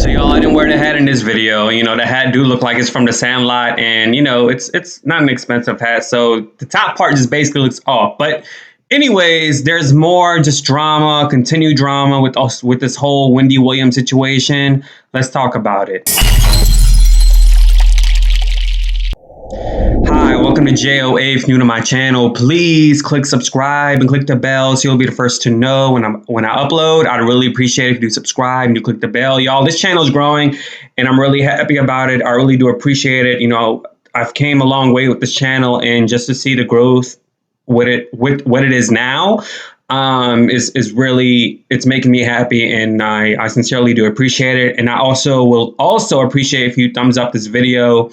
So y'all, I didn't wear the hat in this video. The hat do look like it's from the Sandlot, and it's not an expensive hat. So the top part just basically looks off. But anyways, there's more just drama, continued drama with us with this whole Wendy Williams situation. Let's talk about it. Hi, welcome to JOA. If you're new to my channel, please click subscribe and click the bell so you'll be the first to know when I upload. I'd really appreciate it if you do subscribe and you click the bell. Y'all, this channel is growing and I'm really happy about it. I really do appreciate it. I've came a long way with this channel, and just to see the growth with what it is now is really, it's making me happy, and I sincerely do appreciate it. And I will also appreciate if you thumbs up this video.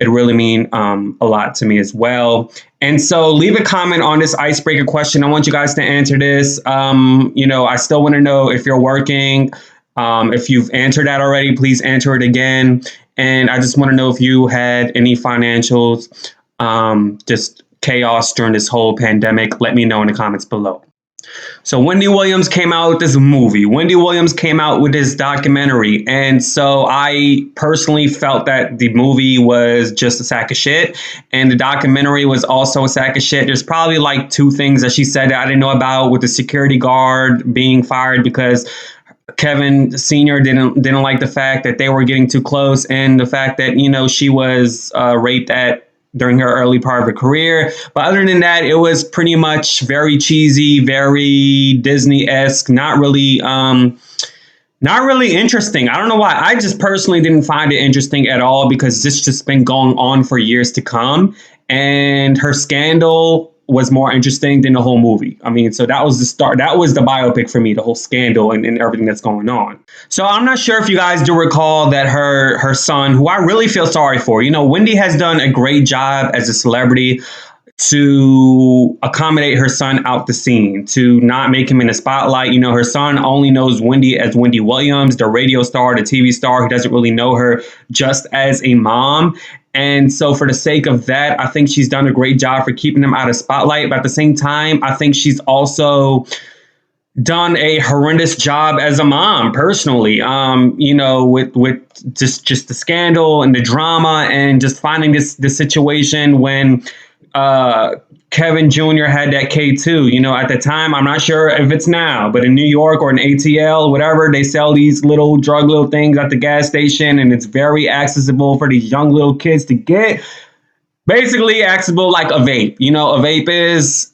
It really mean a lot to me as well. And so leave a comment on this icebreaker question. I want you guys to answer this. I still want to know if you're working. If you've answered that already, please answer it again. And I just want to know if you had any financials, just chaos during this whole pandemic. Let me know in the comments below. So Wendy Williams came out with this movie. Wendy Williams came out with this documentary. And so I personally felt that the movie was just a sack of shit. And the documentary was also a sack of shit. There's probably like two things that she said that I didn't know about, with the security guard being fired because Kevin Sr. didn't like the fact that they were getting too close, and the fact that, she was raped during her early part of her career. But other than that, it was pretty much very cheesy, very Disney-esque, not really interesting. I don't know why. I just personally didn't find it interesting at all, because this just been going on for years to come. And her scandal was more interesting than the whole movie. So that was the start. That was the biopic for me, the whole scandal and everything that's going on. So I'm not sure if you guys do recall that her son, who I really feel sorry for, Wendy has done a great job as a celebrity to accommodate her son out the scene, to not make him in the spotlight. Her son only knows Wendy as Wendy Williams, the radio star, the TV star. He doesn't really know her just as a mom. And so for the sake of that, I think she's done a great job for keeping him out of spotlight. But at the same time, I think she's also done a horrendous job as a mom personally, with just the scandal and the drama, and just finding this situation when Kevin Jr. had that K2. At the time, I'm not sure if it's now, but in New York or in ATL, whatever, they sell these little things at the gas station, and it's very accessible for these young little kids to get. Basically accessible like a vape. A vape is,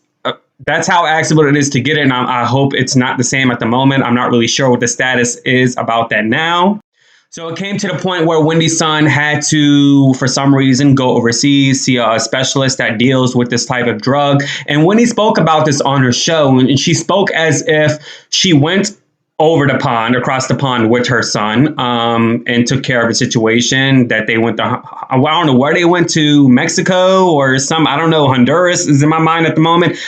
that's how accessible it is to get it. And I hope it's not the same at the moment. I'm not really sure what the status is about that now. So it came to the point where Wendys Son had to, for some reason, go overseas, see a specialist that deals with this type of drug. And Wendy spoke about this on her show, and she spoke as if she went across the pond with her son, and took care of the situation, that they went to, I don't know where they went, to Mexico or I don't know, Honduras is in my mind at the moment.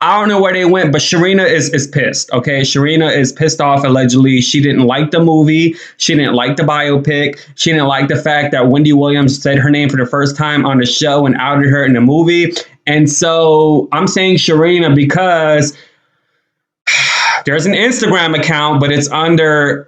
I don't know where they went, but Sharina is pissed. Okay, Sharina is pissed off. Allegedly, she didn't like the movie. She didn't like the biopic. She didn't like the fact that Wendy Williams said her name for the first time on the show and outed her in the movie. And so I'm saying Sharina because there's an Instagram account, but it's under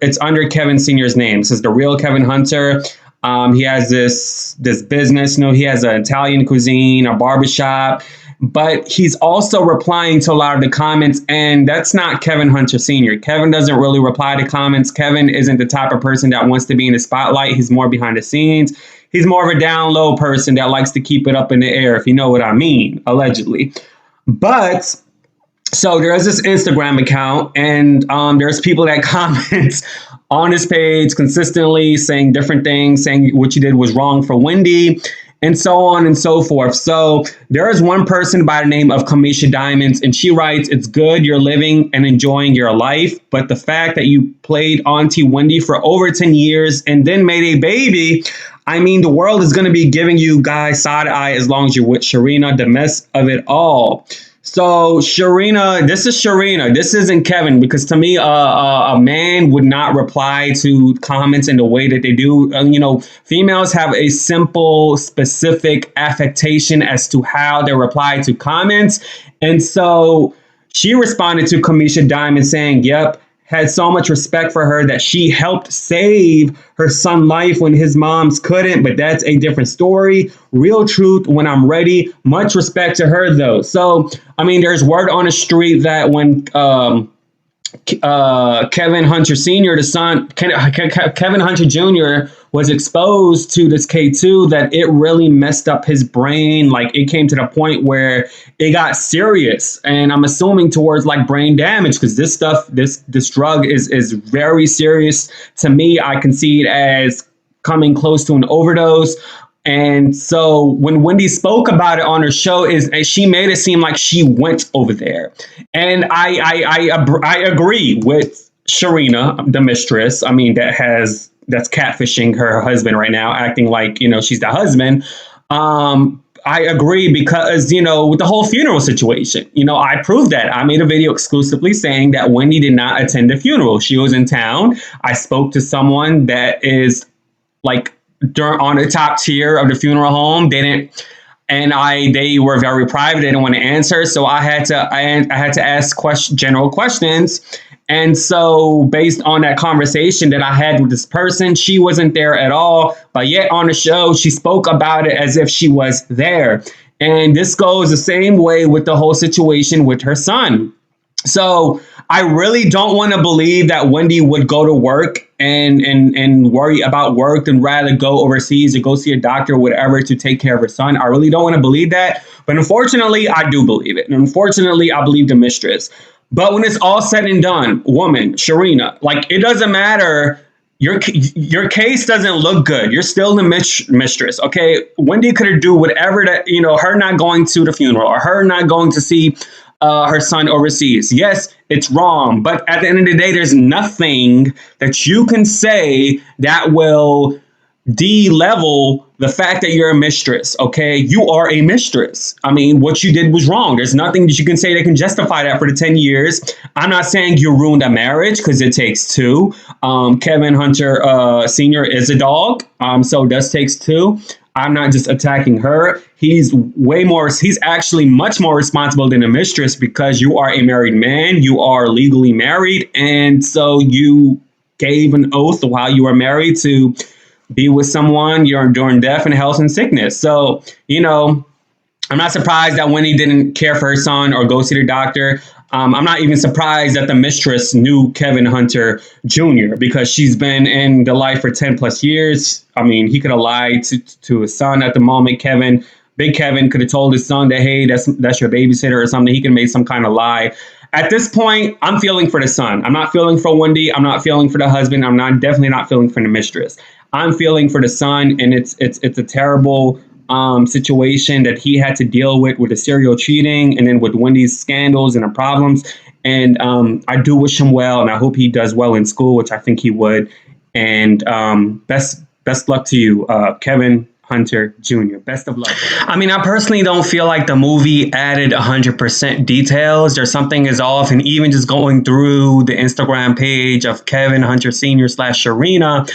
Kevin Sr.'s name. This is the real Kevin Hunter. He has this business. He has an Italian cuisine, a barbershop. But he's also replying to a lot of the comments, and that's not Kevin Hunter Sr. Kevin doesn't really reply to comments. Kevin isn't the type of person that wants to be in the spotlight. He's more behind the scenes. He's more of a down low person that likes to keep it up in the air, if you know what I mean, allegedly. But so there's this Instagram account, and there's people that comment on his page consistently saying different things, saying what you did was wrong for Wendy, and so on and so forth. So there is one person by the name of Kamisha Diamonds, and she writes, "It's good you're living and enjoying your life, but the fact that you played Auntie Wendy for over 10 years and then made a baby, the world is going to be giving you guys side eye as long as you're with Sharina, the mess of it all." So Sharina, this is Sharina. This isn't Kevin, because to me, a man would not reply to comments in the way that they do. Females have a simple, specific affectation as to how they reply to comments. And so she responded to Kamisha Diamond saying, "Yep, had so much respect for her that she helped save her son's life when his moms couldn't, but that's a different story. Real truth when I'm ready. Much respect to her though. So, I mean, there's word on the street that when Kevin Hunter Sr., the son, Kevin Hunter Jr. was exposed to this K2, that it really messed up his brain. Like it came to the point where it got serious, and I'm assuming towards like brain damage, because this stuff, this drug is very serious. To me, I can see it as coming close to an overdose. And so when Wendy spoke about it on her show, is she made it seem like she went over there. And I agree with Sharina, the mistress. I mean, that's catfishing her husband right now, acting like, she's the husband. I agree because, with the whole funeral situation, I proved that. I made a video exclusively saying that Wendy did not attend the funeral. She was in town. I spoke to someone that is like on the top tier of the funeral home. They were very private. They didn't want to answer. So I had to ask general questions. And so based on that conversation that I had with this person, she wasn't there at all. But yet on the show, she spoke about it as if she was there. And this goes the same way with the whole situation with her son. So I really don't want to believe that Wendy would go to work and worry about work and rather go overseas or go see a doctor or whatever to take care of her son. I really don't want to believe that. But unfortunately, I do believe it. And unfortunately, I believe the mistress. But when it's all said and done, woman, Sharina, like it doesn't matter. Your case doesn't look good. You're still the mistress. OK, Wendy could do whatever that, her not going to the funeral or her not going to see her son overseas. Yes, it's wrong. But at the end of the day, there's nothing that you can say that will de-level the fact that you're a mistress. OK, you are a mistress. I mean, what you did was wrong. There's nothing that you can say that can justify that for the 10 years. I'm not saying you ruined a marriage, because it takes two. Kevin Hunter Sr. is a dog. So it does takes two. I'm not just attacking her. He's actually much more responsible than a mistress, because you are a married man. You are legally married. And so you gave an oath while you were married to be with someone during death and health and sickness. So, I'm not surprised that Wendy didn't care for her son or go see the doctor. I'm not even surprised that the mistress knew Kevin Hunter Jr., because she's been in the life for 10 plus years. I mean, he could have lied to his son at the moment. Big Kevin could have told his son that, hey, that's your babysitter or something. He could have made some kind of lie. At this point, I'm feeling for the son. I'm not feeling for Wendy. I'm not feeling for the husband. I'm definitely not feeling for the mistress. I'm feeling for the son, and it's a terrible situation that he had to deal with the serial cheating, and then with Wendy's scandals and the problems. And I do wish him well, and I hope he does well in school, which I think he would. And best luck to you, Kevin Hunter Jr. Best of luck. I mean, I personally don't feel like the movie added 100% details. There's something is off, and even just going through the Instagram page of Kevin Hunter Sr. / Sharina,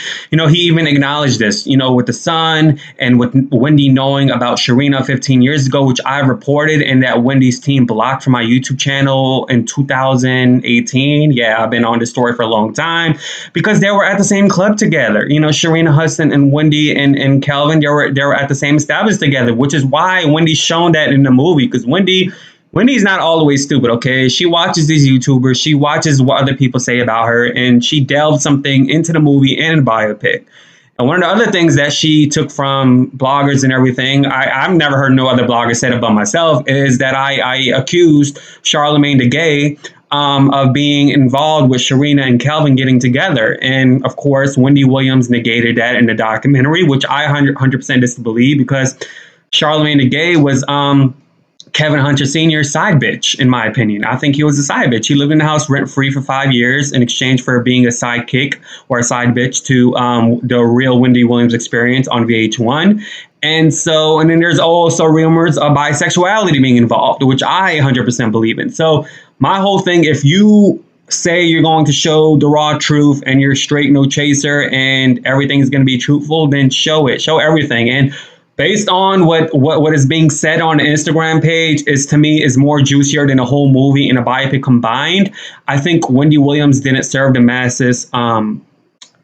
he even acknowledged this, with the son and with Wendy knowing about Sharina 15 years ago, which I reported, and that Wendy's team blocked from my YouTube channel in 2018. Yeah, I've been on this story for a long time, because they were at the same club together. Sharina Hudson and Wendy and Calvin, they were at the same establishment together, which is why Wendy's shown that in the movie, because Wendy's not always stupid, okay? She watches these YouTubers, she watches what other people say about her, and she delved something into the movie and biopic. And one of the other things that she took from bloggers and everything, I've never heard no other blogger say it about myself, is that I accused Charlamagne the Gay of being involved with Sharina and Calvin getting together. And of course, Wendy Williams negated that in the documentary, which I 100% disbelieve, because Charlamagne the Gay was Kevin Hunter Sr.'s side bitch, in my opinion. I think he was a side bitch. He lived in the house rent-free for 5 years in exchange for being a sidekick or a side bitch to the real Wendy Williams Experience on VH1. And then there's also rumors of bisexuality being involved, which I 100% believe in. So my whole thing, if you say you're going to show the raw truth and you're straight, no chaser, and everything is going to be truthful, then show it. Show everything. And based on what is being said on the Instagram page, is to me is more juicier than a whole movie and a biopic combined. I think Wendy Williams didn't serve the masses.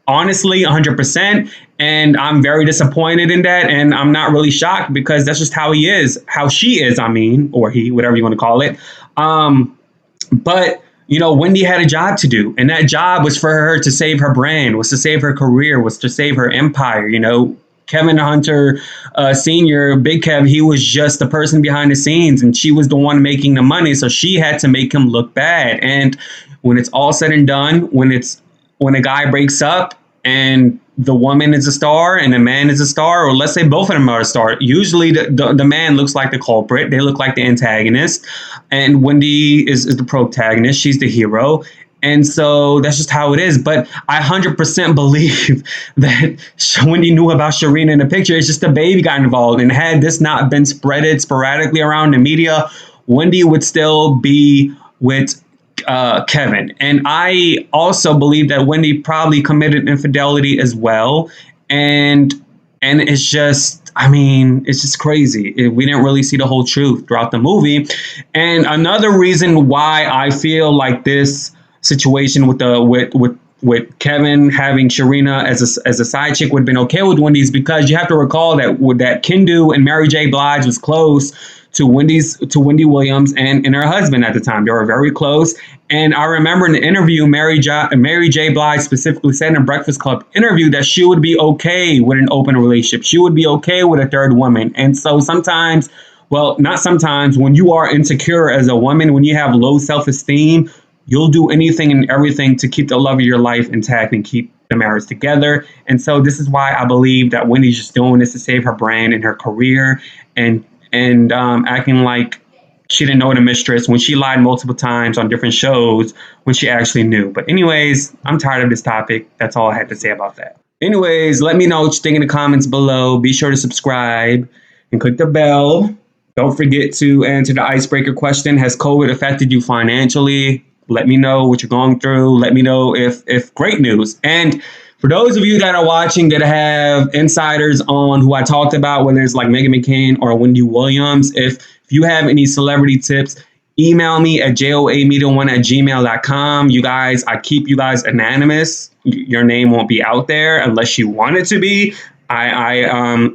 Honestly, 100%. And I'm very disappointed in that. And I'm not really shocked because that's just how he is, how she is, I mean, or he, whatever you want to call it. But, you know, Wendy had a job to do. And that job was for her to save her brand, was to save her career, was to save her empire. You know, Kevin Hunter Sr., Big Kev, he was just the person behind the scenes and she was the one making the money. So she had to make him look bad. And when it's all said and done, when a guy breaks up and the woman is a star and the man is a star, or let's say both of them are a star, usually the man looks like the culprit. They look like the antagonist. And Wendy is the protagonist. She's the hero. And so that's just how it is. But I 100% believe that Wendy knew about Sharina in the picture. It's just the baby got involved. And had this not been spreaded sporadically around the media, Wendy would still be with Kevin. And I also believe that Wendy probably committed infidelity as well. And it's just, I mean, it's just crazy. We didn't really see the whole truth throughout the movie. And another reason why I feel like this situation with Kevin having Sharina as a side chick would have been okay with Wendy's, because you have to recall that Kendu and Mary J. Blige was close to Wendy Williams and her husband at the time. They were very close. And I remember in the interview, Mary J. Blige specifically said in a Breakfast Club interview that she would be okay with an open relationship. She would be okay with a third woman. And so sometimes, well, not sometimes, when you are insecure as a woman, when you have low self-esteem, you'll do anything and everything to keep the love of your life intact and keep the marriage together. And so this is why I believe that Wendy's just doing this to save her brand and her career, and acting like she didn't know the mistress when she lied multiple times on different shows when she actually knew. But anyways, I'm tired of this topic. That's all I had to say about that. Anyways, let me know what you think in the comments below. Be sure to subscribe and click the bell. Don't forget to answer the icebreaker question. Has COVID affected you financially? Let me know what you're going through. Let me know if great news. And for those of you that are watching that have insiders on who I talked about, whether it's like Meghan McCain or Wendy Williams, if you have any celebrity tips, email me at joamedia1@gmail.com. You guys, I keep you guys anonymous. Your name won't be out there unless you want it to be. I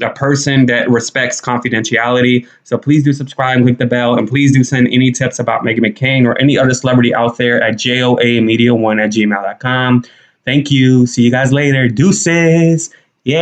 a person that respects confidentiality. So please do subscribe and click the bell. And please do send any tips about Meghan McCain or any other celebrity out there at joamedia1@gmail.com. Thank you. See you guys later. Deuces. Yay.